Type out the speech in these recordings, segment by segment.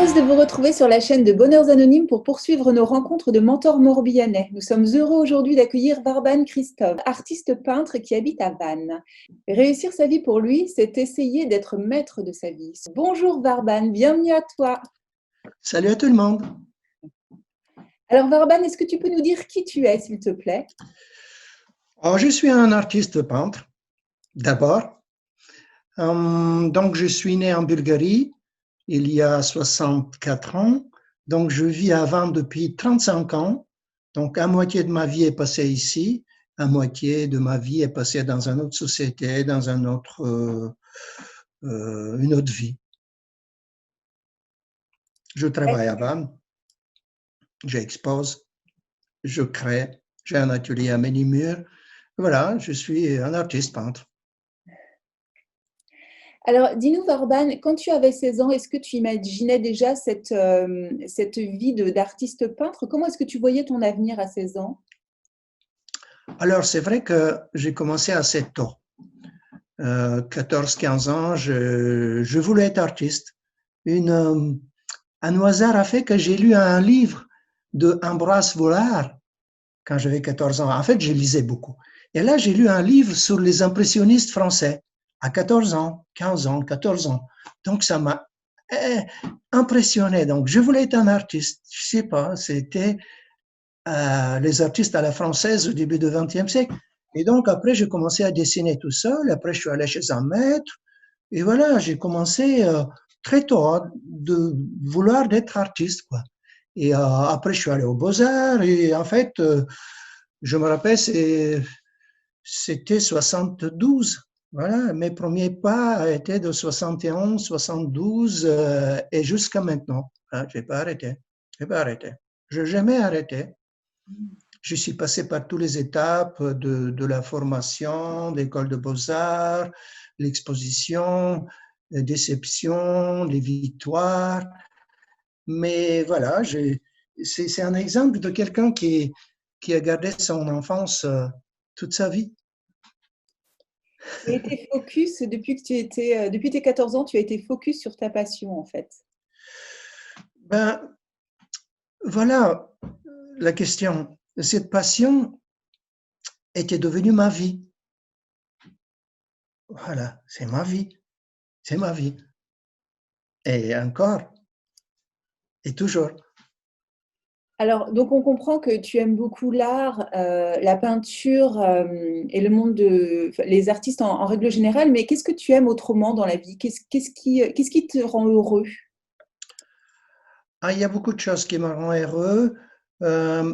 Heureuse de vous retrouver sur la chaîne de Bonheurs Anonymes pour poursuivre nos rencontres de mentors morbihanais. Nous sommes heureux aujourd'hui d'accueillir Varban Christophe, artiste peintre qui habite à Vannes. Réussir sa vie pour lui, c'est essayer d'être maître de sa vie. Bonjour Varban, bienvenue à toi. Salut à tout le monde. Alors Varban, est-ce que tu peux nous dire qui tu es, s'il te plaît? Alors, je suis un artiste peintre, d'abord. Donc, je suis né en Bulgarie il y a 64 ans. Donc, je vis à Vannes depuis 35 ans. Donc, à moitié de ma vie est passée ici, à moitié de ma vie est passée dans une autre société, dans une autre vie. Je travaille à Vannes, j'expose, je crée, j'ai un atelier à Ménimur. Voilà, je suis un artiste peintre. Alors, dis-nous, Varban, quand tu avais 16 ans, est-ce que tu imaginais déjà cette vie d'artiste peintre? Comment est-ce que tu voyais ton avenir à 16 ans? Alors, c'est vrai que j'ai commencé assez tôt. 14-15 ans, je voulais être artiste. Un hasard a fait que j'ai lu un livre de Ambroise Vollard quand j'avais 14 ans. En fait, je lisais beaucoup. Et là, j'ai lu un livre sur les impressionnistes français à 14 ans, 15 ans, 14 ans. Donc, ça m'a impressionné. Donc, je voulais être un artiste. Je sais pas, c'était les artistes à la française au début du XXe siècle. Et donc, après, j'ai commencé à dessiner tout seul. Après, je suis allé chez un maître. Et voilà, j'ai commencé très tôt de vouloir être artiste, quoi. Et après, je suis allé aux Beaux-Arts. Et en fait, je me rappelle, c'était 72. Voilà, mes premiers pas étaient de 71, 72 et jusqu'à maintenant. Hein, je n'ai pas arrêté. Je n'ai pas arrêté. Je n'ai jamais arrêté. Je suis passé par toutes les étapes de la formation, l'école de beaux-arts, l'exposition, la déception, les victoires. Mais voilà, c'est un exemple de quelqu'un qui a gardé son enfance toute sa vie. Tu as été focus depuis tes 14 ans, tu as été focus sur ta passion en fait. Ben, voilà la question. Cette passion était devenue ma vie. Voilà, c'est ma vie. C'est ma vie. Et encore, et toujours. Alors, donc on comprend que tu aimes beaucoup l'art, la peinture et le monde les artistes en règle générale, mais qu'est-ce que tu aimes autrement dans la vie? Qu'est-ce qui te rend heureux? Ah, il y a beaucoup de choses qui me rendent heureux. Euh,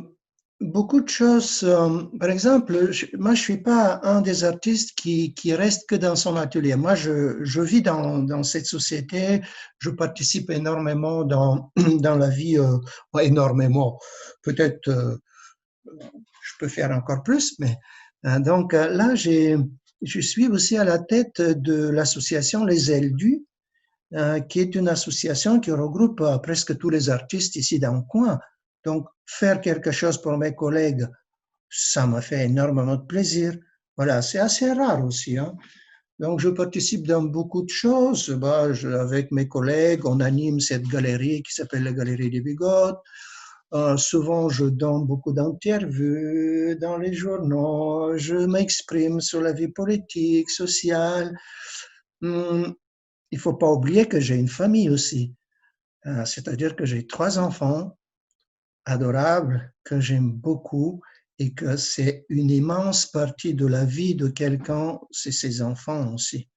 Beaucoup de choses. Par exemple, moi, je suis pas un des artistes qui reste que dans son atelier. Moi, je vis dans cette société. Je participe énormément dans la vie, pas énormément. Peut-être, je peux faire encore plus, mais donc là, je suis aussi à la tête de l'association Les Eldus, qui est une association qui regroupe presque tous les artistes ici dans le coin. Donc, faire quelque chose pour mes collègues, ça m'a fait énormément de plaisir. Voilà, c'est assez rare aussi. Hein. Donc, je participe dans beaucoup de choses. Bah, avec mes collègues, on anime cette galerie qui s'appelle la Galerie des Bigotes. Souvent, je donne beaucoup d'interviews dans les journaux. Je m'exprime sur la vie politique, sociale. Hum, il ne faut pas oublier que j'ai une famille aussi. C'est-à-dire que j'ai 3 enfants adorables que j'aime beaucoup et que c'est une immense partie de la vie de quelqu'un, c'est ses enfants aussi.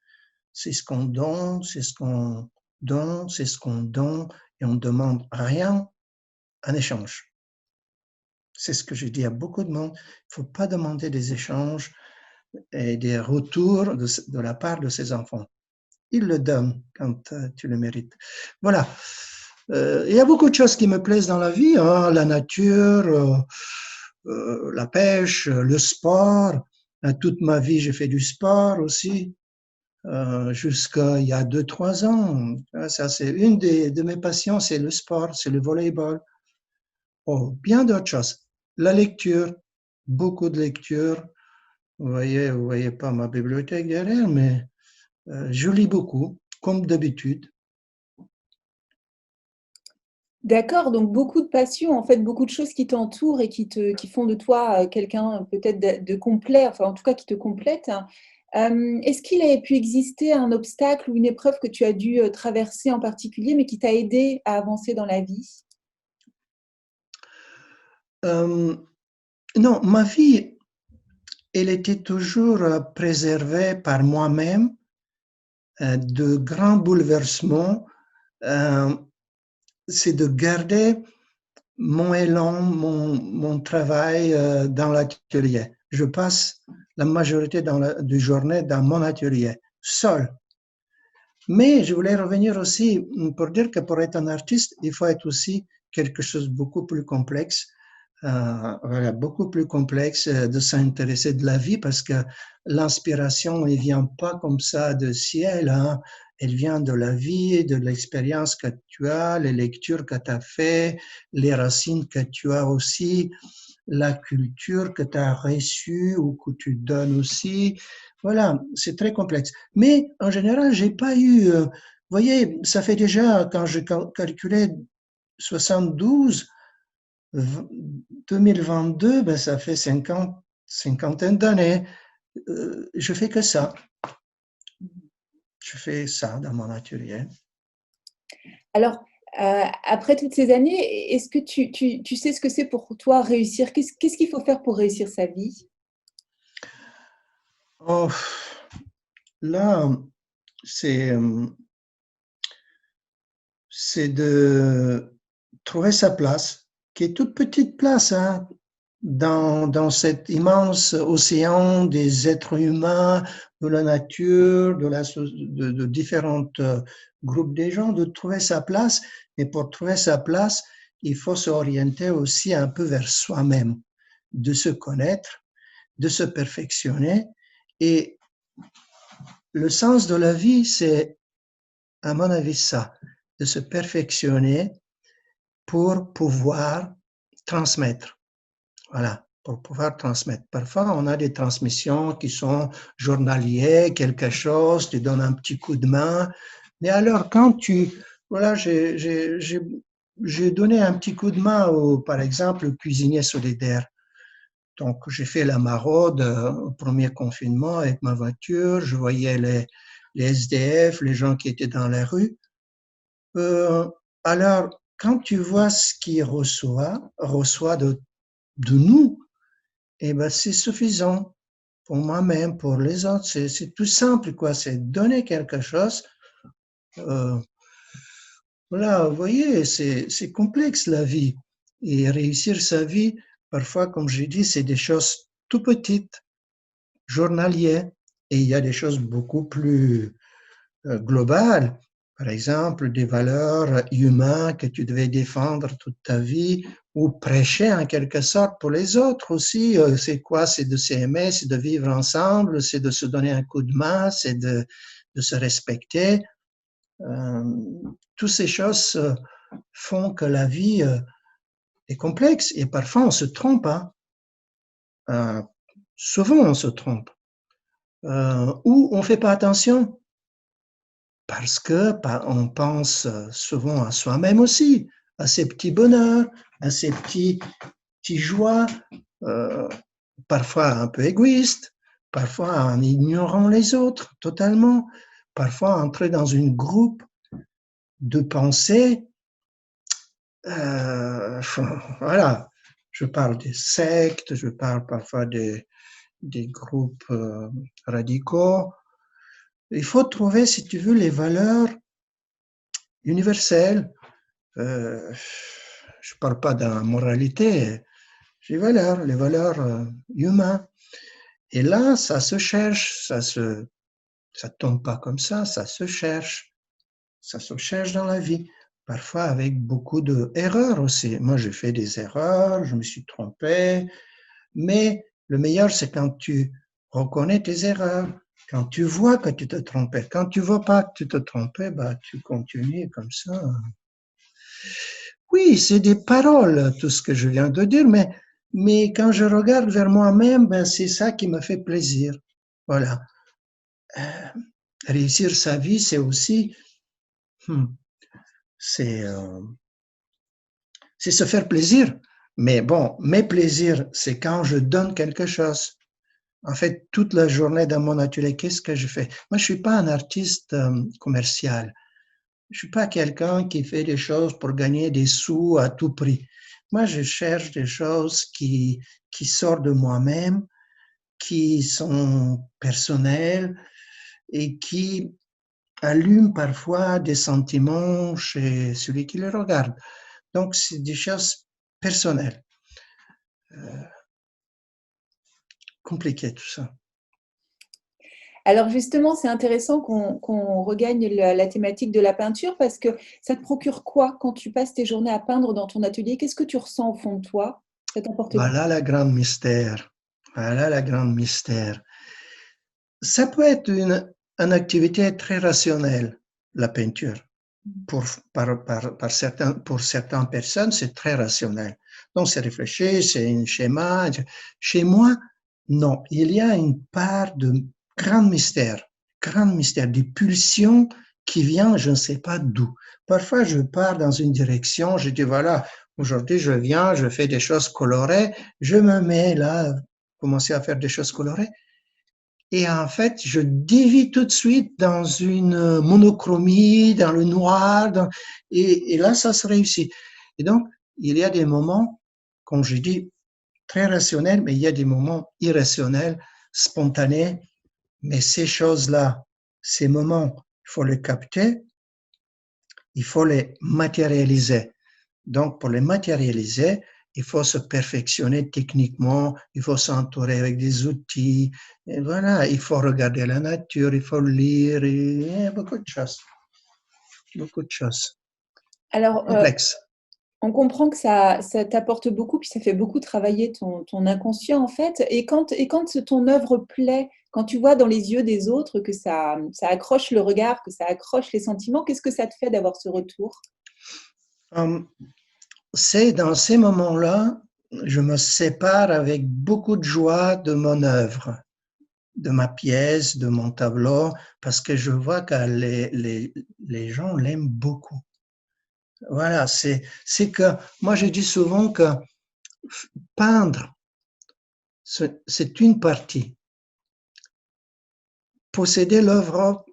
C'est ce qu'on donne, c'est ce qu'on donne, c'est ce qu'on donne et on ne demande rien en échange. C'est ce que je dis à beaucoup de monde. Il ne faut pas demander des échanges et des retours de la part de ses enfants. Ils le donnent quand tu le mérites. Voilà. Il y a beaucoup de choses qui me plaisent dans la vie, hein, la nature, la pêche, le sport. Toute ma vie, j'ai fait du sport aussi, jusqu'à il y a 2-3 ans. Ça, c'est une de mes passions, c'est le sport, c'est le volleyball. Oh, bien d'autres choses. La lecture, beaucoup de lecture. Vous voyez pas ma bibliothèque derrière, mais je lis beaucoup, comme d'habitude. D'accord, donc beaucoup de passion, en fait, beaucoup de choses qui t'entourent et qui font de toi, quelqu'un peut-être de complet, enfin, en tout cas, qui te complète. Est-ce qu'il a pu exister un obstacle ou une épreuve que tu as dû, traverser en particulier, mais qui t'a aidé à avancer dans la vie? Non, ma vie, elle était toujours préservée par moi-même de grands bouleversements. Euh, c'est de garder mon élan, mon travail dans l'atelier. Je passe la majorité du journée dans mon atelier, seul. Mais je voulais revenir aussi pour dire que pour être un artiste, il faut être aussi quelque chose de beaucoup plus complexe. Voilà, beaucoup plus complexe de s'intéresser de la vie parce que l'inspiration ne vient pas comme ça du ciel, hein. Elle vient de la vie, de l'expérience que tu as, les lectures que tu as fait, les racines que tu as aussi, la culture que tu as reçue ou que tu donnes aussi. Voilà, c'est très complexe. Mais en général, j'ai pas eu, vous voyez, ça fait déjà, quand je calculais 72, 2022, ben ça fait 50, cinquantaine d'années. Je fais que ça. Je fais ça dans mon atelier. Alors, après toutes ces années, est-ce que tu sais ce que c'est pour toi réussir? Qu'est-ce qu'il faut faire pour réussir sa vie? Oh, là, c'est c'est de trouver sa place, qui est toute petite place, hein, dans cet immense océan des êtres humains, de la nature, de différents groupes de gens, de trouver sa place. Et pour trouver sa place, il faut s'orienter aussi un peu vers soi-même, de se connaître, de se perfectionner. Et le sens de la vie, c'est, à mon avis, ça, de se perfectionner pour pouvoir transmettre. Voilà, pour pouvoir transmettre. Parfois, on a des transmissions qui sont journalières, quelque chose, tu donnes un petit coup de main. Mais alors, quand tu... Voilà, j'ai donné un petit coup de main, par exemple, au cuisinier solidaire. Donc, j'ai fait la maraude au premier confinement avec ma voiture. Je voyais les SDF, les gens qui étaient dans la rue. Euh, alors, quand tu vois ce qu'ils reçoit de nous, eh ben, c'est suffisant pour moi-même, pour les autres. C'est tout simple, quoi. C'est donner quelque chose. Euh, voilà, vous voyez, c'est complexe la vie. Et réussir sa vie, parfois, comme j'ai dit, c'est des choses tout petites, journalières. Et il y a des choses beaucoup plus globales. Par exemple, des valeurs humaines que tu devais défendre toute ta vie ou prêcher en quelque sorte pour les autres aussi. C'est quoi? C'est de s'aimer, c'est de vivre ensemble, c'est de se donner un coup de main, c'est de se respecter. Euh, toutes ces choses font que la vie est complexe et parfois on se trompe, hein. Euh, souvent on se trompe ou on ne fait pas attention. Parce que on pense souvent à soi-même aussi, à ses petits bonheurs, à ses petits joies, euh, parfois un peu égoïste, parfois en ignorant les autres totalement, parfois entrer dans une groupe de pensée. Euh, voilà, je parle des sectes, je parle parfois des groupes radicaux. Il faut trouver, si tu veux, les valeurs universelles. Euh, je ne parle pas de la moralité, les valeurs humaines. Et là, ça se cherche, ça tombe pas comme ça se cherche dans la vie. Parfois avec beaucoup d'erreurs aussi. Moi, j'ai fait des erreurs, je me suis trompé, mais le meilleur, c'est quand tu reconnais tes erreurs, quand tu vois que tu te trompais. Quand tu ne vois pas que tu te trompais, bah, tu continues comme ça. Oui, c'est des paroles, tout ce que je viens de dire, mais quand je regarde vers moi-même, ben, c'est ça qui me fait plaisir. Voilà. Euh, réussir sa vie, c'est aussi, hmm, c'est c'est se faire plaisir. Mais bon, mes plaisirs, c'est quand je donne quelque chose. En fait, toute la journée dans mon atelier, qu'est-ce que je fais? Moi, je suis pas un artiste commercial. Je suis pas quelqu'un qui fait des choses pour gagner des sous à tout prix. Moi, je cherche des choses qui sortent de moi-même, qui sont personnelles et qui allument parfois des sentiments chez celui qui les regarde. Donc, c'est des choses personnelles. Compliqué tout ça. Alors justement, c'est intéressant qu'on regagne la thématique de la peinture parce que ça te procure quoi quand tu passes tes journées à peindre dans ton atelier? Qu'est-ce que tu ressens au fond de toi? Ça t'apporte quoi? Voilà la grande mystère. Voilà la grande mystère. Ça peut être une activité très rationnelle, la peinture. Pour certaines personnes, c'est très rationnel. Donc, c'est réfléchi, c'est un schéma. Chez moi, non. Il y a une part de grand mystère, des pulsions qui vient, je ne sais pas d'où. Parfois, je pars dans une direction, je dis, voilà, aujourd'hui, je viens, je fais des choses colorées, je me mets là, commencer à faire des choses colorées. Et en fait, je dévie tout de suite dans une monochromie, dans le noir, et là, ça se réussit. Et donc, il y a des moments, comme je dis, très rationnels, mais il y a des moments irrationnels, spontanés. Mais ces choses-là, ces moments, il faut les capter, il faut les matérialiser. Donc, pour les matérialiser, il faut se perfectionner techniquement, il faut s'entourer avec des outils, et voilà, il faut regarder la nature, il faut lire, et beaucoup de choses. Beaucoup de choses. Alors, Complexe. on comprend que ça t'apporte beaucoup, puis ça fait beaucoup travailler ton inconscient en fait. Et quand ton œuvre plaît, quand tu vois dans les yeux des autres que ça accroche le regard, que ça accroche les sentiments, qu'est-ce que ça te fait d'avoir ce retour? C'est dans ces moments-là, je me sépare avec beaucoup de joie de mon œuvre, de ma pièce, de mon tableau, parce que je vois que les gens l'aiment beaucoup. Voilà, c'est que moi je dis souvent que peindre, c'est une partie. Posséder l'œuvre,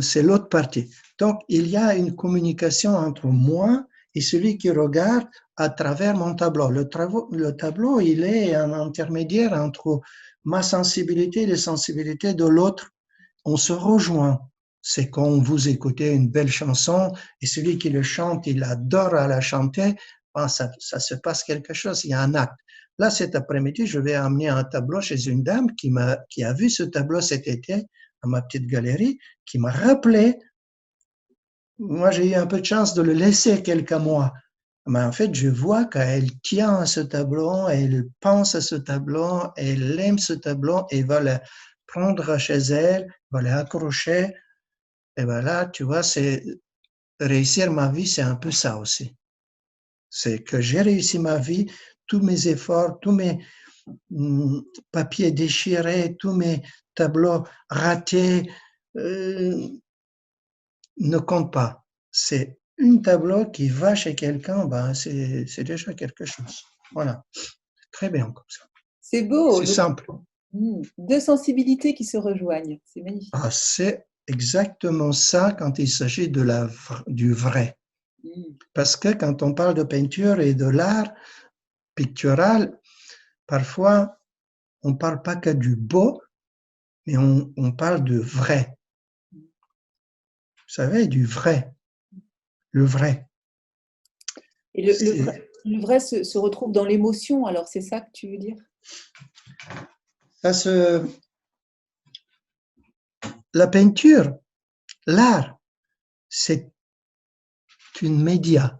c'est l'autre partie. Donc, il y a une communication entre moi et celui qui regarde à travers mon tableau. Le tableau, il est un intermédiaire entre ma sensibilité et les sensibilités de l'autre. On se rejoint. C'est quand vous écoutez une belle chanson et celui qui le chante, il adore à la chanter, ben ça se passe quelque chose, il y a un acte. Là, cet après-midi, je vais amener un tableau chez une dame qui a vu ce tableau cet été à ma petite galerie, qui m'a rappelé. Moi, j'ai eu un peu de chance de le laisser quelques mois. Mais en fait, je vois qu'elle tient à ce tableau, elle pense à ce tableau, elle aime ce tableau et va le prendre chez elle, va l'accrocher. Et voilà, tu vois, c'est réussir ma vie, c'est un peu ça aussi. C'est que j'ai réussi ma vie, tous mes efforts, tous mes papiers déchirés, tous mes tableaux ratés ne comptent pas. C'est un tableau qui va chez quelqu'un, ben c'est déjà quelque chose. Voilà, très bien comme ça. C'est beau, C'est donc, simple. deux sensibilités qui se rejoignent, c'est magnifique. Ah, c'est exactement ça quand il s'agit du vrai. Mm. Parce que quand on parle de peinture et de l'art pictural, parfois, on ne parle pas que du beau, mais on parle de vrai. Vous savez, du vrai. Le vrai. Et C'est, le vrai se retrouve dans l'émotion, alors c'est ça que tu veux dire? ça se, la peinture, l'art, c'est une média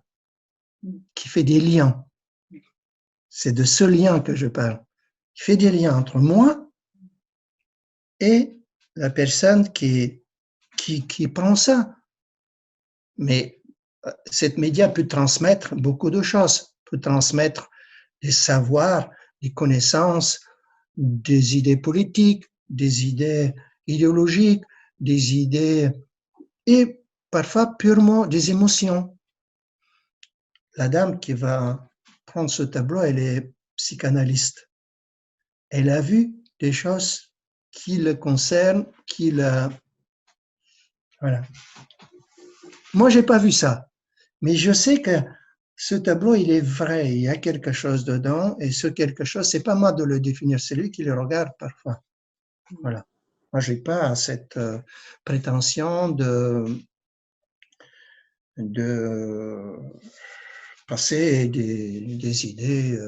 Mm. qui fait des liens. C'est de ce lien que je parle. Il fait des liens entre moi et la personne qui prend ça. Mais cette média peut transmettre beaucoup de choses, peut transmettre des savoirs, des connaissances, des idées politiques, des idées idéologiques, des idées et parfois purement des émotions. la dame qui va prendre ce tableau, elle est psychanalyste. Elle a vu des choses qui le concernent, voilà. Moi, j'ai pas vu ça, mais je sais que ce tableau, il est vrai. Il y a quelque chose dedans, et ce quelque chose, c'est pas moi de le définir, c'est lui qui le regarde parfois. Voilà. Moi, j'ai pas cette prétention de passer des idées.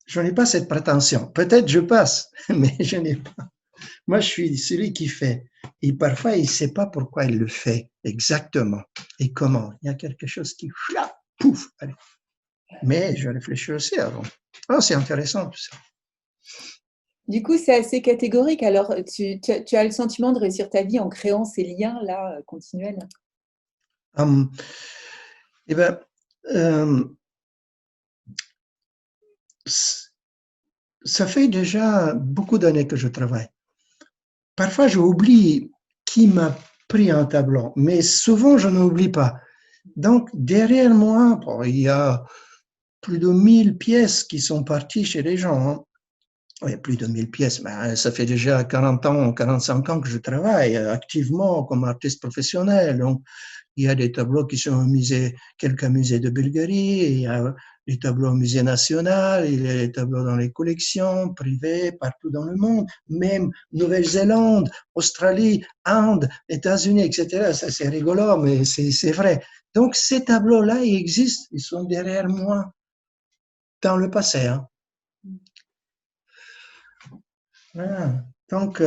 Je n'ai pas cette prétention. Peut-être je passe, mais je n'ai pas. Moi, je suis celui qui fait. Et parfois, il ne sait pas pourquoi il le fait exactement et comment. Il y a quelque chose qui, pouf, allez. Mais je réfléchis aussi avant. Oh, c'est intéressant tout ça. Du coup, c'est assez catégorique. Alors, tu as le sentiment de réussir ta vie en créant ces liens-là continuels? Eh bien, ça fait déjà beaucoup d'années que je travaille. Parfois, j'oublie qui m'a pris un tableau, mais souvent, je n'oublie pas. Donc, derrière moi, bon, il y a plus de 1000 pièces qui sont parties chez les gens. Hein. Oui, plus de 1000 pièces, mais ça fait déjà 40 ans, 45 ans que je travaille activement comme artiste professionnel. Donc, il y a des tableaux qui sont au musée, quelques musées de Bulgarie, il y a des tableaux au musée national, il y a des tableaux dans les collections privées partout dans le monde, même Nouvelle-Zélande, Australie, Inde, États-Unis, etc. Ça, c'est rigolo, mais c'est vrai. Donc, ces tableaux-là, ils existent, ils sont derrière moi dans le passé. Hein. Voilà. Donc,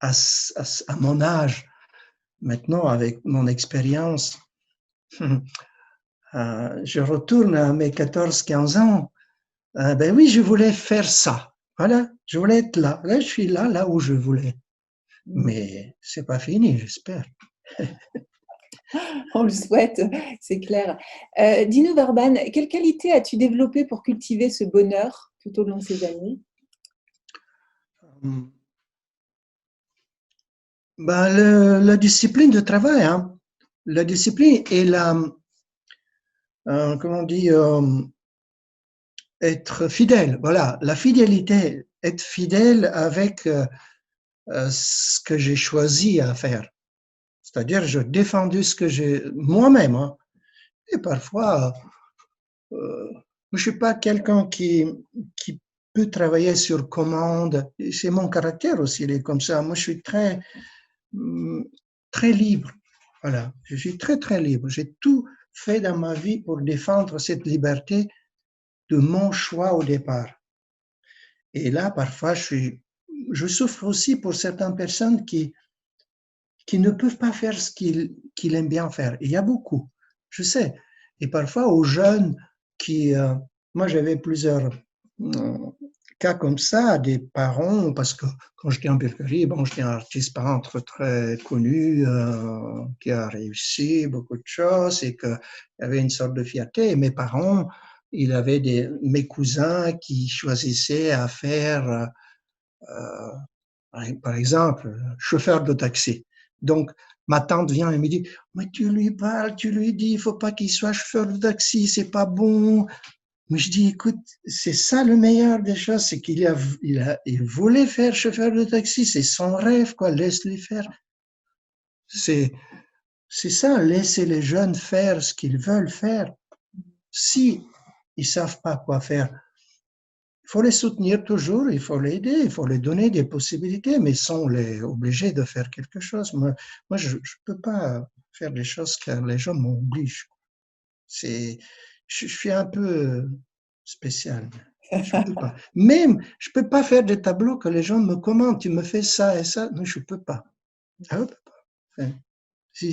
à mon âge, maintenant, avec mon expérience, je retourne à mes 14-15 ans. Ben oui, je voulais faire ça. Voilà, je voulais être là. Là, je suis là, là où je voulais. Mais c'est pas fini, j'espère. On le souhaite, c'est clair. Dis-nous, Varban, quelle qualité as-tu développée pour cultiver ce bonheur tout au long de ces années? Ben, la discipline de travail, hein. La discipline et comment on dit, être fidèle. Voilà, la fidélité, être fidèle avec ce que j'ai choisi à faire. C'est-à-dire, je défendu ce que j'ai moi-même. Hein. Et parfois, je ne suis pas quelqu'un qui peut travailler sur commande. C'est mon caractère aussi, il est comme ça. Moi, je suis très libre. Voilà, je suis très, très libre. J'ai tout fait dans ma vie pour défendre cette liberté de mon choix au départ. Et là, parfois, je souffre aussi pour certaines personnes qui ne peuvent pas faire ce qu'ils aiment bien faire. Il y a beaucoup, je sais. Et parfois, aux jeunes qui... moi, j'avais plusieurs cas comme ça, des parents, parce que quand j'étais en Bulgarie, bon, j'étais un artiste peintre très connu, qui a réussi beaucoup de choses et qu'il y avait une sorte de fierté. Et mes parents, il avait mes cousins qui choisissaient à faire, par exemple, chauffeur de taxi. Donc, ma tante vient et me dit, mais tu lui parles, tu lui dis, il faut pas qu'il soit chauffeur de taxi, c'est pas bon. Mais je dis, écoute, c'est ça le meilleur des choses, c'est il voulait faire chauffeur de taxi, c'est son rêve, quoi, laisse-lui faire. C'est ça, laisser les jeunes faire ce qu'ils veulent faire. Si ils savent pas quoi faire, il faut les soutenir toujours, il faut les aider, il faut les donner des possibilités, mais sans les obliger de faire quelque chose. Moi je ne peux pas faire des choses car les gens m'obligent. Je suis un peu spécial. Je peux pas. Même, je peux pas faire des tableaux que les gens me commandent. Tu me fais ça et ça. Non, je peux pas. Ah, je peux pas. Je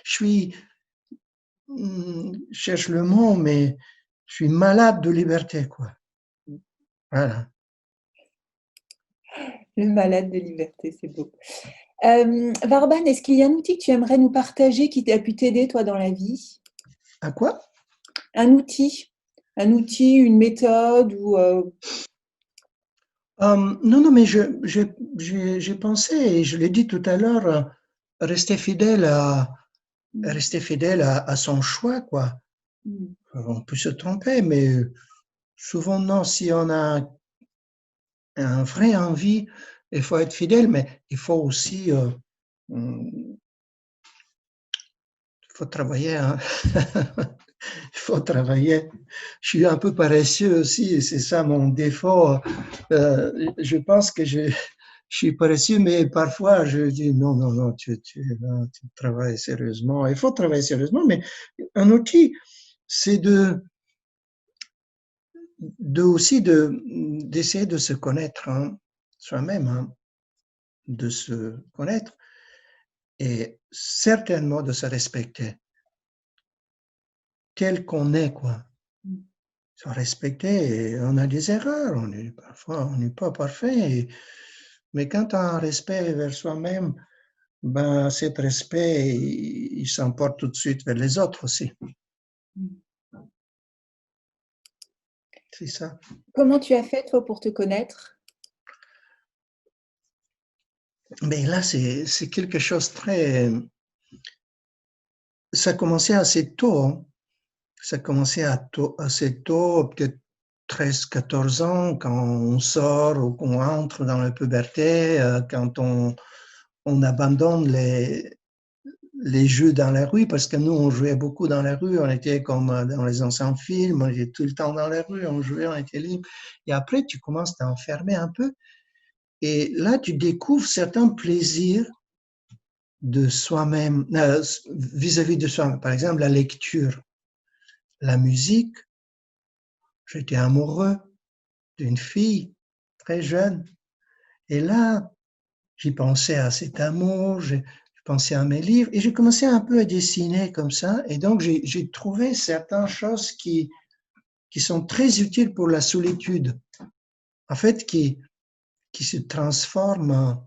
suis, je cherche le mot, mais je suis malade de liberté, quoi. Voilà. Le malade de liberté, c'est beau. Varban, est-ce qu'il y a un outil que tu aimerais nous partager qui a pu t'aider, toi, dans la vie? À quoi? Un outil, une méthode ou Non, non, mais j'ai pensé, et je l'ai dit tout à l'heure, rester fidèle à son choix, quoi. On peut se tromper, mais souvent non. Si on a un vrai envie, il faut être fidèle, mais il faut aussi il faut travailler. Hein. Il faut travailler. Je suis un peu paresseux aussi, c'est ça mon défaut. Je pense que je suis paresseux, mais parfois je dis non, non, non, non, tu travailles sérieusement. Il faut travailler sérieusement, mais un outil, c'est d'essayer de se connaître hein, soi-même, hein, de se connaître et certainement de se respecter tel qu'on est, quoi. Se respecter, et on a des erreurs, parfois on n'est pas parfait, mais quand on a un respect vers soi-même, ben, cet respect, il s'emporte tout de suite vers les autres aussi. C'est ça. Comment tu as fait, toi, pour te connaître? Mais là, c'est quelque chose très... Ça a commencé assez tôt. Hein. Ça a commencé assez tôt, peut-être 13, 14 ans, quand on sort ou qu'on entre dans la puberté, quand on abandonne les jeux dans la rue, parce que nous, on jouait beaucoup dans la rue, on était comme dans les anciens films, on était tout le temps dans la rue, on jouait, on était libre. Et après, tu commences à t'enfermer un peu, et là, tu découvres certains plaisirs de soi-même, vis-à-vis de soi-même. Par exemple, la lecture, la musique. J'étais amoureux d'une fille très jeune, et là, j'y pensais à cet amour, je pensais à mes livres, et j'ai commencé un peu à dessiner comme ça, et donc j'ai trouvé certaines choses qui sont très utiles pour la solitude, en fait, qui se transforment,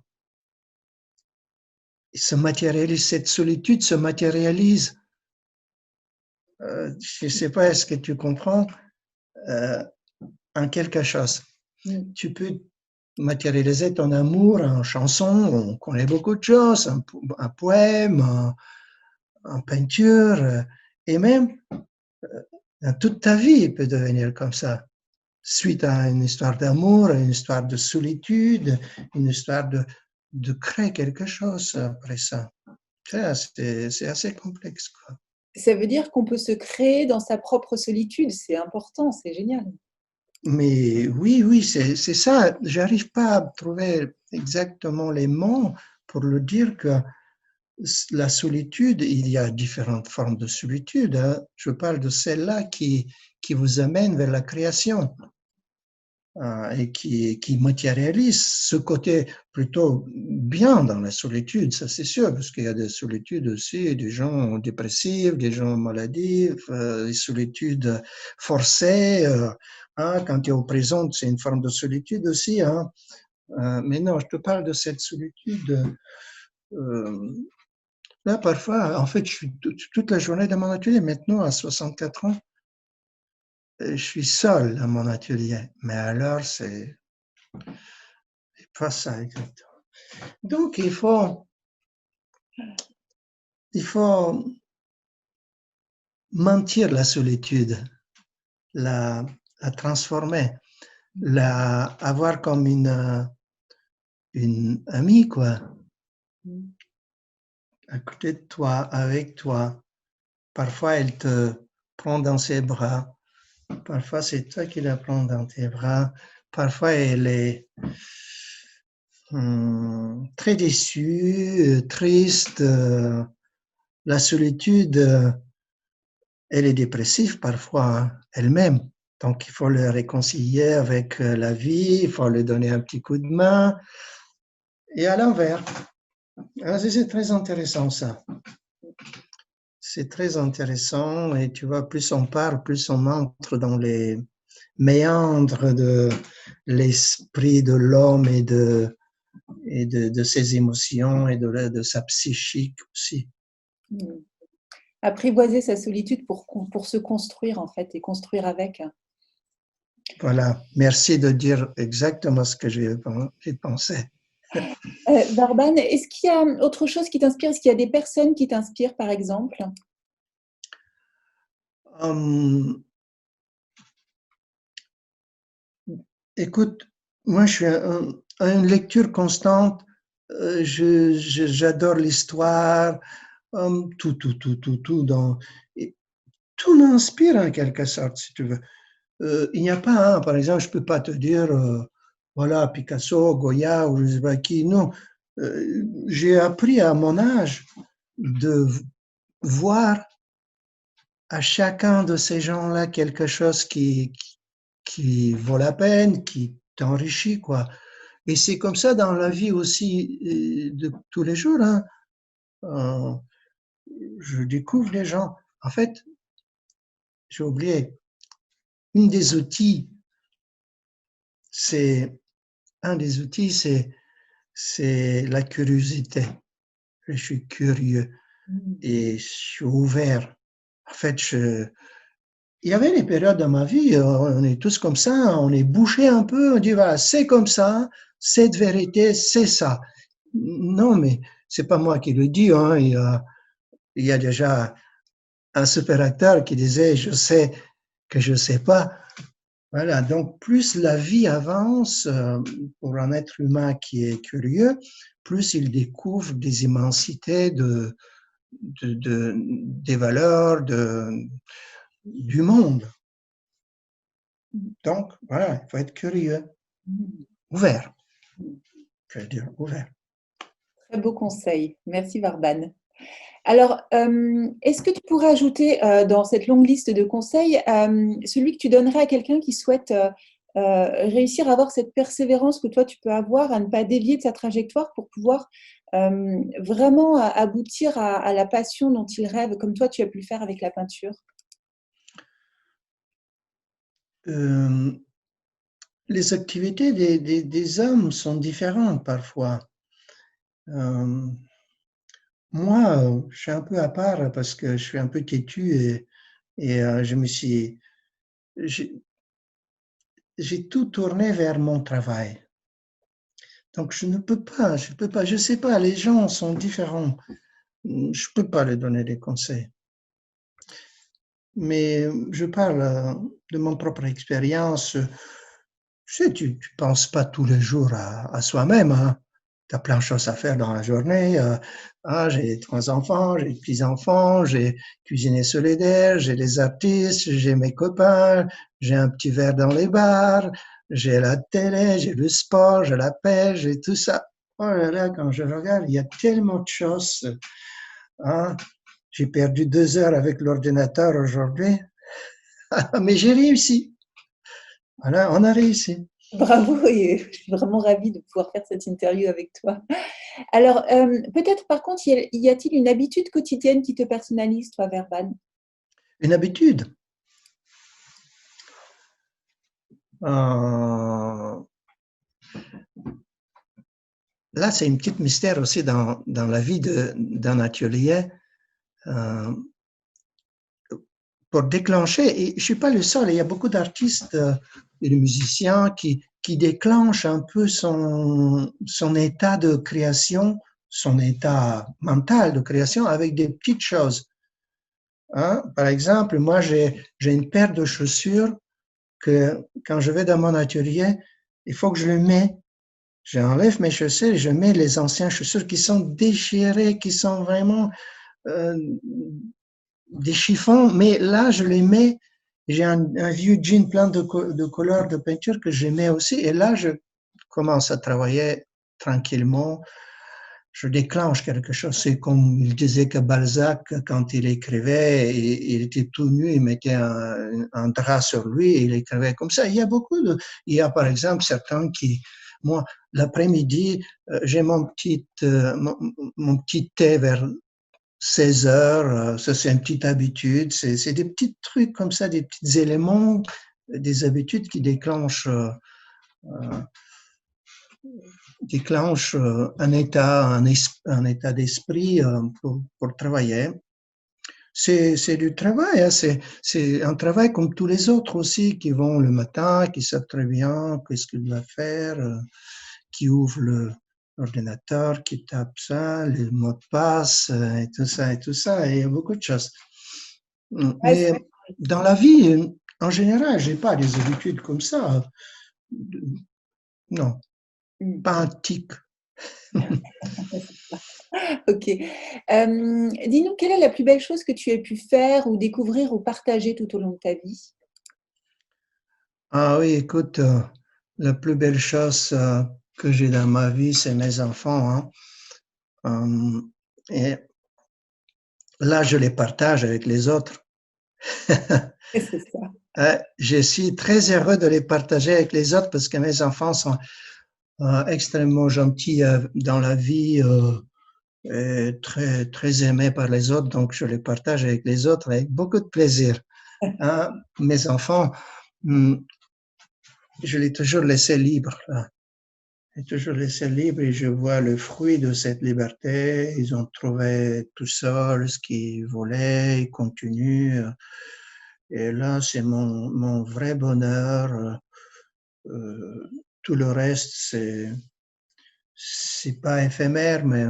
se matérialise, cette solitude se matérialise. Je ne sais pas, est-ce que tu comprends, en quelque chose. Tu peux matérialiser ton amour en chanson, on connaît beaucoup de choses, un poème, en peinture, et même toute ta vie peut devenir comme ça, suite à une histoire d'amour, une histoire de solitude, une histoire de créer quelque chose après ça. C'est assez complexe, quoi. Ça veut dire qu'on peut se créer dans sa propre solitude. C'est important, c'est génial. Mais oui, oui, c'est ça. J'arrive pas à trouver exactement les mots pour le dire que la solitude, il y a différentes formes de solitude. Hein. Je parle de celle-là qui vous amène vers la création et qui matérialise ce côté plutôt bien dans la solitude, ça c'est sûr, parce qu'il y a des solitudes aussi, des gens dépressifs, des gens maladifs, des solitudes forcées. Hein, quand tu es au prison, c'est une forme de solitude aussi. Hein. Mais non, je te parle de cette solitude. Là, parfois, en fait, je suis toute la journée dans mon atelier. Maintenant, à 64 ans, je suis seul dans mon atelier. Mais alors, c'est pas ça exactement. Donc, il faut mentir la solitude, la transformer, avoir comme une amie, quoi, à côté de toi, avec toi. Parfois, elle te prend dans ses bras. Parfois, c'est toi qui la prends dans tes bras. Parfois, elle est très déçue, triste. La solitude, elle est dépressive parfois, hein, elle-même. Donc, il faut le réconcilier avec la vie, il faut lui donner un petit coup de main. Et à l'envers. C'est très intéressant, ça. C'est très intéressant. Et tu vois, plus on parle, plus on entre dans les méandres de l'esprit de l'homme et de ses émotions et de sa psychique aussi. Apprivoiser sa solitude pour se construire, en fait, et construire avec. Voilà, merci de dire exactement ce que j'ai pensé. Varban, est-ce qu'il y a autre chose qui t'inspire? Est-ce qu'il y a des personnes qui t'inspirent, par exemple? Hum, Écoute, moi, je suis à une lecture constante. J'adore l'histoire, tout. Et tout m'inspire en quelque sorte, si tu veux. Il n'y a pas un, par exemple, je peux pas te dire, voilà, Picasso, Goya ou je sais pas qui. Non, j'ai appris à mon âge de voir à chacun de ces gens-là quelque chose qui vaut la peine, qui t'enrichit, quoi. Et c'est comme ça dans la vie aussi de tous les jours, hein. Euh, je découvre les gens. En fait, j'ai oublié, une des outils, c'est, un des outils, c'est la curiosité. Je suis curieux et je suis ouvert. En fait, il y avait des périodes dans ma vie, on est tous comme ça, on est bouché un peu, on dit voilà, c'est comme ça, cette vérité, c'est ça. Non, mais c'est pas moi qui le dis, hein. Il y a déjà un super acteur qui disait je sais que je sais pas. Voilà, donc plus la vie avance pour un être humain qui est curieux, plus il découvre des immensités des valeurs du monde. Donc, voilà, il faut être curieux, ouvert, je veux dire, ouvert. Très beau conseil. Merci, Varban. Alors, est-ce que tu pourrais ajouter dans cette longue liste de conseils celui que tu donnerais à quelqu'un qui souhaite réussir à avoir cette persévérance que toi tu peux avoir, à ne pas dévier de sa trajectoire pour pouvoir vraiment aboutir à la passion dont il rêve, comme toi tu as pu le faire avec la peinture? Euh, les activités des hommes sont différentes parfois. Euh, Moi, je suis un peu à part parce que je suis un peu têtu et j'ai j'ai tout tourné vers mon travail. Donc, je sais pas, les gens sont différents. Je peux pas les donner des conseils. Mais je parle de mon propre expérience. Tu sais, tu penses pas tous les jours à soi-même, hein. Tu as plein de choses à faire dans la journée. J'ai 3 enfants, j'ai des petits-enfants, j'ai cuisiné solidaire, j'ai les artistes, j'ai mes copains, j'ai un petit verre dans les bars, j'ai la télé, j'ai le sport, j'ai la pêche, j'ai tout ça. Oh là là, quand je regarde, il y a tellement de choses, hein. J'ai perdu 2 heures avec l'ordinateur aujourd'hui, mais j'ai réussi. Voilà, on a réussi. Bravo et je suis vraiment ravie de pouvoir faire cette interview avec toi. Alors, peut-être par contre, y a-t-il une habitude quotidienne qui te personnalise, toi, Verban? Une habitude. Euh, Là, c'est une petite mystère aussi dans la vie d'un atelier. Euh, pour déclencher, et je ne suis pas le seul, il y a beaucoup d'artistes et de musiciens qui déclenchent un peu son état de création, son état mental de création avec des petites choses, hein. Par exemple, moi, j'ai une paire de chaussures que quand je vais dans mon atelier, il faut que je le mets. J'enlève mes chaussures et je mets les anciennes chaussures qui sont déchirées, qui sont vraiment euh, des chiffons, mais là, je les mets. J'ai un vieux jean plein de couleurs de peinture que je mets aussi. Et là, je commence à travailler tranquillement. Je déclenche quelque chose. C'est comme il disait que Balzac, quand il écrivait, il était tout nu, il mettait un drap sur lui et il écrivait comme ça. Il y a par exemple certains moi, l'après-midi, j'ai mon petit thé vers 16 heures, ça c'est une petite habitude, c'est des petits trucs comme ça, des petits éléments, des habitudes qui déclenchent un état d'esprit pour travailler. C'est du travail, hein, c'est un travail comme tous les autres aussi qui vont le matin, qui savent très bien qu'est-ce qu'ils doivent faire, qui ouvrent l'ordinateur qui tape ça, les mots de passe et tout ça et tout ça. Et il y a beaucoup de choses. Ouais, c'est Mais vrai. dans la vie, en général, j'ai pas des habitudes comme ça. Non, Mm. pas un tic. Ok. Dis-nous, quelle est la plus belle chose que tu aies pu faire ou découvrir ou partager tout au long de ta vie? Ah oui, écoute, la plus belle chose que j'ai dans ma vie, c'est mes enfants, hein. Et là, je les partage avec les autres. C'est ça. Je suis très heureux de les partager avec les autres parce que mes enfants sont extrêmement gentils dans la vie, et très, très aimés par les autres. Donc, je les partage avec les autres avec beaucoup de plaisir. Hein. Mes enfants, je les ai toujours laissés libres. Là. J'ai toujours laissé libre et je vois le fruit de cette liberté. Ils ont trouvé tout seuls ce qu'ils voulaient, ils continuent. Et là, c'est mon vrai bonheur. Tout le reste, c'est pas éphémère, mais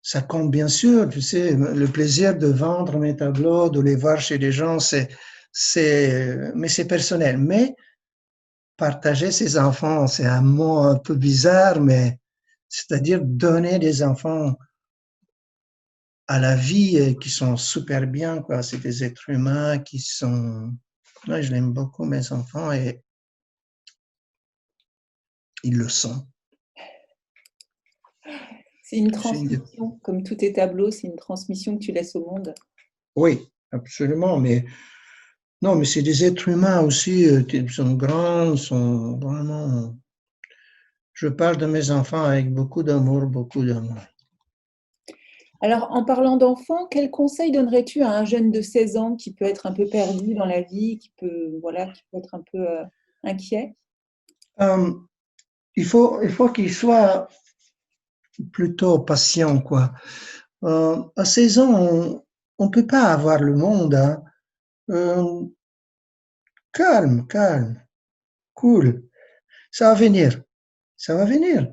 ça compte bien sûr. Tu sais, le plaisir de vendre mes tableaux, de les voir chez les gens, mais c'est personnel. Mais partager ses enfants, c'est un mot un peu bizarre, mais c'est-à-dire donner des enfants à la vie qui sont super bien, quoi. C'est des êtres humains qui sont. Ouais, je l'aime beaucoup, mes enfants, et ils le sont. C'est une C'est une... transmission, comme tous tes tableaux, c'est une transmission que tu laisses au monde. Oui, absolument, mais non, mais c'est des êtres humains aussi, qui sont grands, sont vraiment. Je parle de mes enfants avec beaucoup d'amour, beaucoup d'amour. Alors, en parlant d'enfants, quel conseil donnerais-tu à un jeune de 16 ans qui peut être un peu perdu dans la vie, voilà, qui peut être un peu inquiet? Euh, il faut qu'il soit plutôt patient, quoi. À 16 ans, on peut pas avoir le monde, hein. Euh, calme, calme, cool. Ça va venir, ça va venir.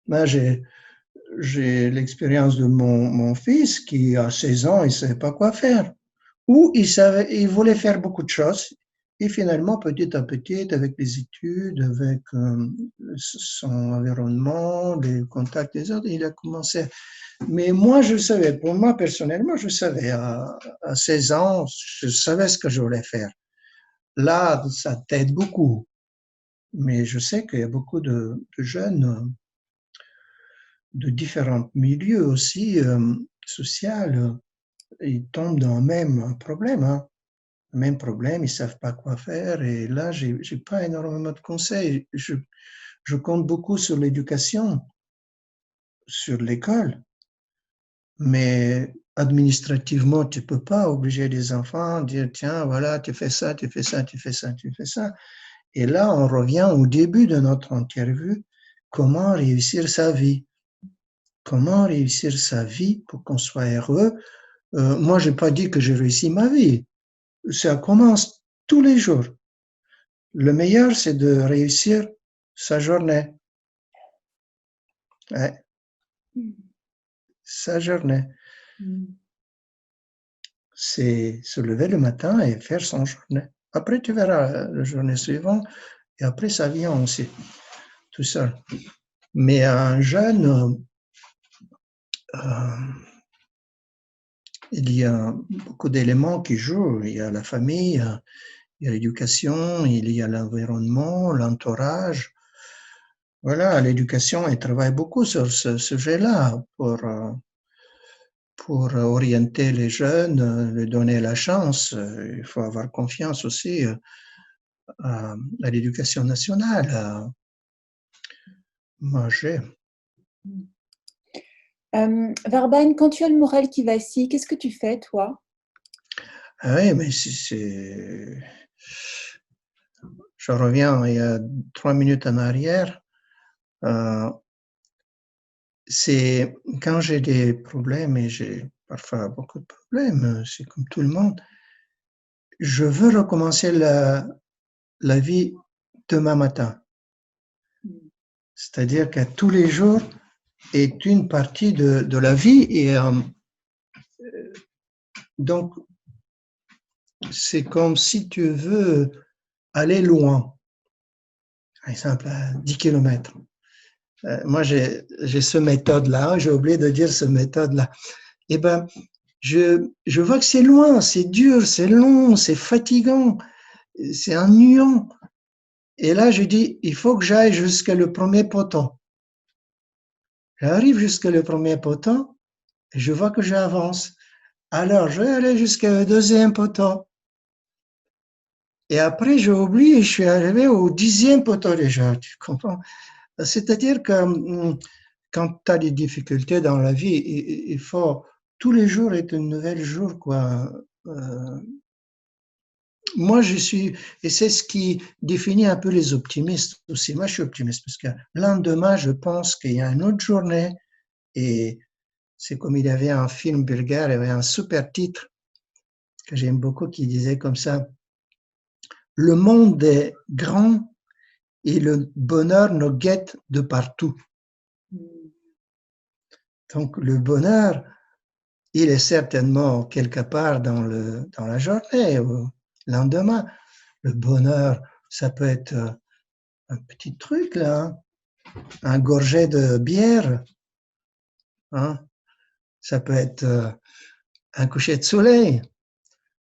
Moi, j'ai l'expérience de mon fils qui, à 16 ans, il ne savait pas quoi faire. Ou il voulait faire beaucoup de choses. Et finalement, petit à petit, avec les études, avec son environnement, les contacts des autres, il a commencé. Mais moi, je savais, pour moi personnellement, je savais, à 16 ans, je savais ce que je voulais faire. Là, ça t'aide beaucoup. Mais je sais qu'il y a beaucoup de jeunes de différents milieux aussi sociaux, ils tombent dans le même problème. Hein. Le même problème, ils ne savent pas quoi faire. Et là, j'ai pas énormément de conseils. Je compte beaucoup sur l'éducation, sur l'école. Mais administrativement, tu ne peux pas obliger les enfants à dire, tiens, voilà, tu fais ça, tu fais ça, tu fais ça, tu fais ça. Et là, on revient au début de notre interview, comment réussir sa vie. Comment réussir sa vie pour qu'on soit heureux. Moi, je n'ai pas dit que j'ai réussi ma vie. Ça commence tous les jours. Le meilleur, c'est de réussir sa journée. Ouais, sa journée. C'est se lever le matin et faire son journée. Après, tu verras la journée suivante et après, ça vient aussi, tout seul. Mais un jeune, il y a beaucoup d'éléments qui jouent. Il y a la famille, il y a l'éducation, il y a l'environnement, l'entourage. Voilà, l'éducation, elle travaille beaucoup sur ce sujet-là pour orienter les jeunes, leur donner la chance. Il faut avoir confiance aussi à l'éducation nationale. Moi, Varban, quand tu as le moral qui vacille, qu'est-ce que tu fais, toi? Ah oui, mais je reviens il y a 3 minutes en arrière. Euh, c'est quand j'ai des problèmes, et j'ai parfois beaucoup de problèmes, c'est comme tout le monde, je veux recommencer la vie demain matin. C'est-à-dire que tous les jours est une partie de la vie et donc c'est comme si tu veux aller loin, par exemple à 10 km. Moi, j'ai ce méthode-là, j'ai oublié de dire ce méthode-là. Eh ben, je vois que c'est loin, c'est dur, c'est long, c'est fatigant, c'est ennuyant. Et là, je dis, il faut que j'aille jusqu'à le premier poteau. J'arrive jusqu'à le premier poteau et je vois que j'avance. Alors, je vais aller jusqu'au deuxième poteau. Et après, j'ai oublié et je suis arrivé au 10e poteau déjà. Tu comprends? C'est-à-dire que quand tu as des difficultés dans la vie, il faut tous les jours être un nouvel jour, quoi. Moi, je suis, et c'est ce qui définit un peu les optimistes aussi. Moi, je suis optimiste parce que le lendemain, je pense qu'il y a une autre journée et c'est comme il y avait un film bulgare, il y avait un super titre que j'aime beaucoup qui disait comme ça: le monde est grand et le bonheur nous guette de partout. Donc, le bonheur, il est certainement quelque part dans la journée, au lendemain. Le bonheur, ça peut être un petit truc, là, hein, un gorgée de bière, hein. Ça peut être un coucher de soleil,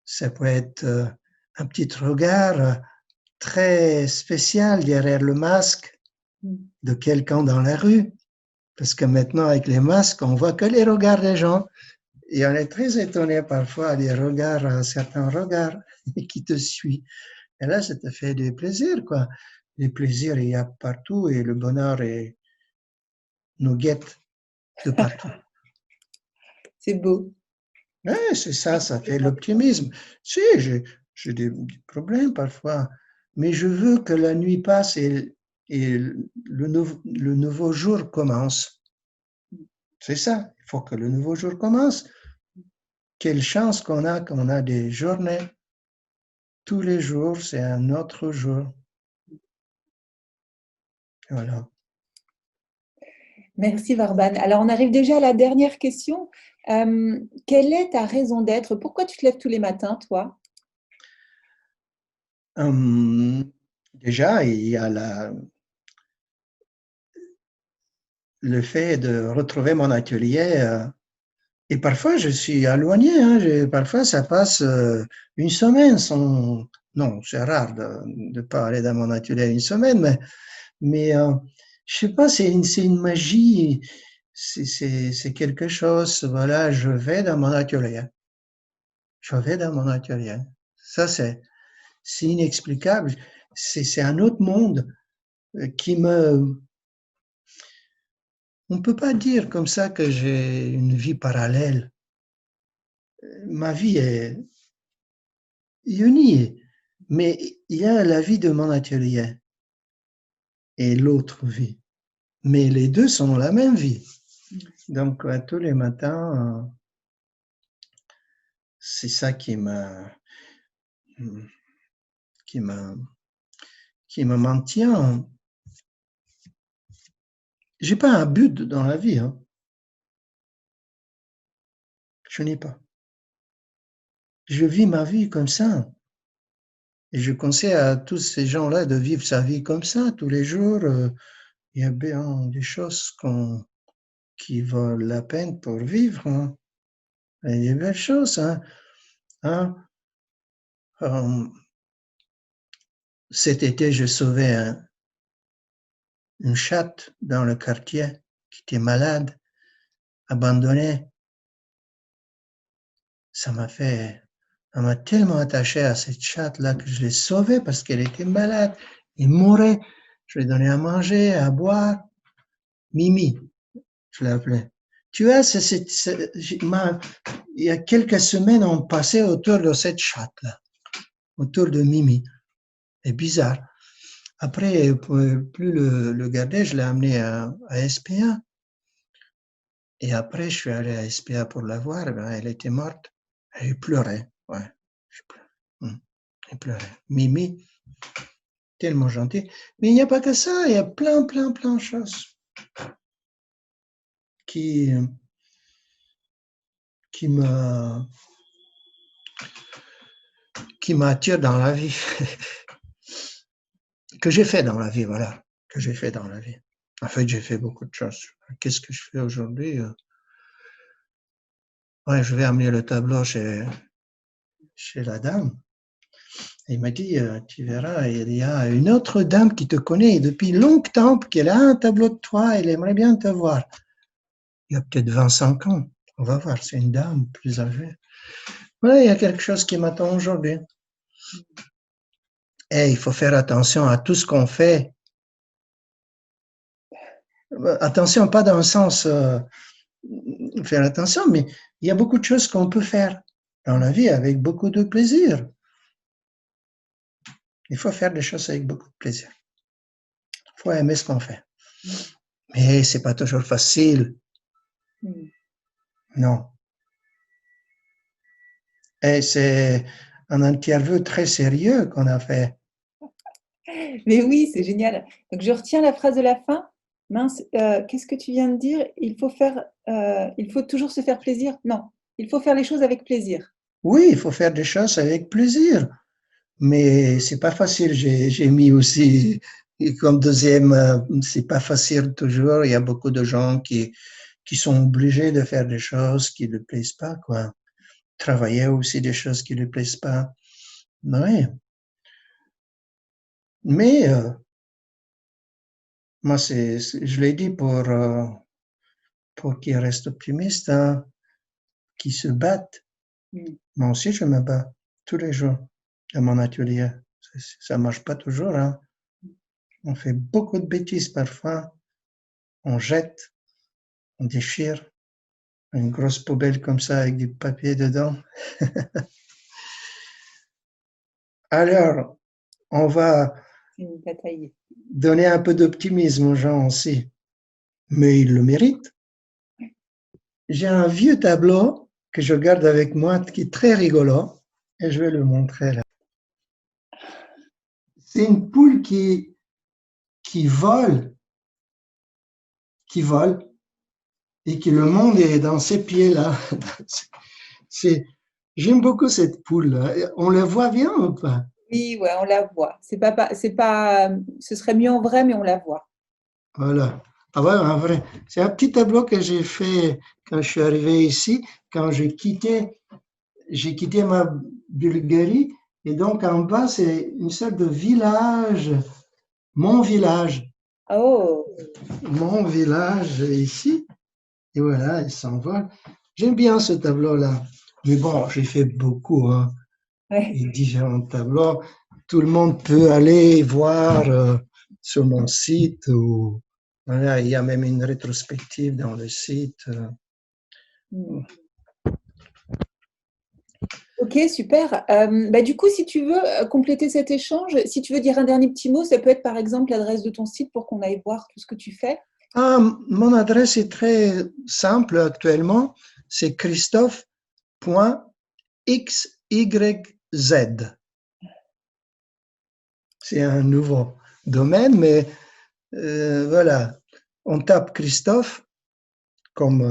ça peut être un petit regard très spécial derrière le masque de quelqu'un dans la rue, parce que maintenant, avec les masques, on voit que les regards des gens. Et on est très étonné parfois des regards, certains regards qui te suivent. Et là, ça te fait du plaisir, quoi. Du plaisir, il y a partout et le bonheur nous guette de partout. C'est beau. Ouais, c'est ça, ça fait l'optimisme. Si, j'ai des problèmes parfois, mais je veux que la nuit passe et le nouveau jour commence. C'est ça, il faut que le nouveau jour commence. Quelle chance qu'on a des journées. Tous les jours, c'est un autre jour. Voilà. Merci Varban. Alors on arrive déjà à la dernière question. Quelle est ta raison d'être? Pourquoi tu te lèves tous les matins, toi? Déjà, il y a le fait de retrouver mon atelier. Et parfois, je suis éloigné. Hein, parfois, ça passe une semaine sans. Non, c'est rare de ne pas aller dans mon atelier une semaine, mais je sais pas, c'est une magie, c'est quelque chose. Voilà, je vais dans mon atelier. Je vais dans mon atelier. Ça, c'est inexplicable. C'est un autre monde qui me. On ne peut pas dire comme ça que j'ai une vie parallèle. Ma vie est unie, mais il y a la vie de mon atelier et l'autre vie. Mais les deux sont la même vie. Donc, tous les matins, c'est ça qui me, qui me maintient. J'ai pas un but dans la vie. Hein. Je n'ai pas. Je vis ma vie comme ça. Et je conseille à tous ces gens-là de vivre sa vie comme ça, tous les jours. Il y a bien des choses qui valent la peine pour vivre. Hein. Et il y a des belles choses. Hein. Cet été, j'ai sauvé une chatte dans le quartier qui était malade, abandonnée. Ça m'a tellement attaché à cette chatte-là que je l'ai sauvée parce qu'elle était malade. Elle mourait. Je lui ai donné à manger, à boire. Mimi, je l'ai appelée. Tu vois, il y a quelques semaines, on passait autour de cette chatte-là, autour de Mimi. C'est bizarre. Après, pour plus le garder, je l'ai amené à SPA. Et après, je suis allé à SPA pour la voir. Ben, elle était morte. Elle pleurait. Ouais, elle pleurait. Mimi tellement gentil. Mais il n'y a pas que ça, il y a plein de choses qui, qui me, qui m'attirent dans la vie, que j'ai fait dans la vie, voilà, que j'ai fait dans la vie. En fait, j'ai fait beaucoup de choses. Qu'est-ce que je fais aujourd'hui? Ouais, je vais amener le tableau chez la dame. Il m'a dit, tu verras, il y a une autre dame qui te connaît depuis longtemps, qu'elle a un tableau de toi, elle aimerait bien te voir. Il y a peut-être 25 ans. On va voir, c'est une dame plus âgée. Voilà, il y a quelque chose qui m'attend aujourd'hui. Et il faut faire attention à tout ce qu'on fait. Attention, pas dans le sens faire attention, mais il y a beaucoup de choses qu'on peut faire dans la vie avec beaucoup de plaisir. Il faut faire des choses avec beaucoup de plaisir. Il faut aimer ce qu'on fait. Mais c'est pas toujours facile. Non. Et c'est un interview très sérieux qu'on a fait. Mais oui, c'est génial. Donc, je retiens la phrase de la fin. Mince, qu'est-ce que tu viens de dire? Il faut toujours se faire plaisir? Non, il faut faire les choses avec plaisir. Oui, il faut faire des choses avec plaisir. Mais c'est pas facile. J'ai mis aussi comme deuxième, c'est pas facile toujours. Il y a beaucoup de gens qui sont obligés de faire des choses qui ne plaisent pas, quoi. Travailler aussi des choses qui ne plaisent pas. Oui. Mais moi, je l'ai dit pour qu'ils restent optimistes, hein, qu'ils se battent. Moi aussi, je me bats tous les jours dans mon atelier. Ça marche pas toujours, hein. On fait beaucoup de bêtises parfois. On jette, on déchire une grosse poubelle comme ça avec du papier dedans. Alors, on va donner un peu d'optimisme aux gens aussi, mais ils le méritent. J'ai un vieux tableau que je garde avec moi qui est très rigolo et je vais le montrer là. C'est une poule qui vole et que le monde est dans ses pieds là. J'aime beaucoup cette poule là. On la voit bien ou pas? Oui, ouais, on la voit. Ce serait mieux en vrai, mais on la voit. Voilà. Ah ouais, en vrai. C'est un petit tableau que j'ai fait quand je suis arrivé ici, quand j'ai quitté ma Bulgarie. Et donc en bas, c'est une sorte de village, mon village. Oh. Mon village ici. Et voilà, il s'envole. J'aime bien ce tableau-là. Mais bon, j'ai fait beaucoup, hein, Ouais. et différents tableaux. Tout le monde peut aller voir sur mon site. Voilà, il y a même une rétrospective dans le site. Ok, super. Du coup, si tu veux compléter cet échange, si tu veux dire un dernier petit mot, ça peut être par exemple l'adresse de ton site pour qu'on aille voir tout ce que tu fais. Mon adresse est très simple actuellement, c'est christophe.xyz. C'est un nouveau domaine, mais voilà, on tape Christophe comme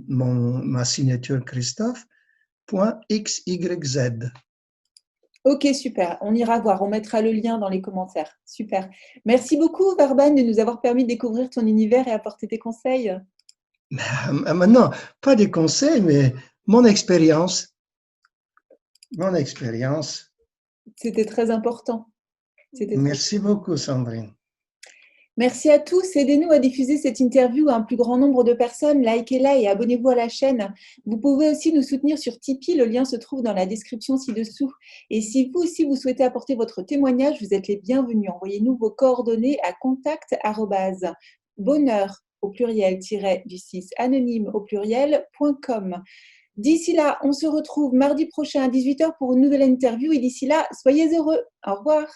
ma signature Christophe.xyz. Ok, super. On ira voir. On mettra le lien dans les commentaires. Super. Merci beaucoup, Varban, de nous avoir permis de découvrir ton univers et apporter tes conseils. Maintenant, pas des conseils, mais mon expérience. Mon expérience. C'était très important. Merci beaucoup, Sandrine. Merci à tous. Aidez-nous à diffuser cette interview à un plus grand nombre de personnes. Likez-la et abonnez-vous à la chaîne. Vous pouvez aussi nous soutenir sur Tipeee. Le lien se trouve dans la description ci-dessous. Et si vous aussi vous souhaitez apporter votre témoignage, vous êtes les bienvenus. Envoyez-nous vos coordonnées à contact@bonheur au pluriel-du6 anonyme au pluriel.com. D'ici là, on se retrouve mardi prochain à 18h pour une nouvelle interview. Et d'ici là, soyez heureux. Au revoir.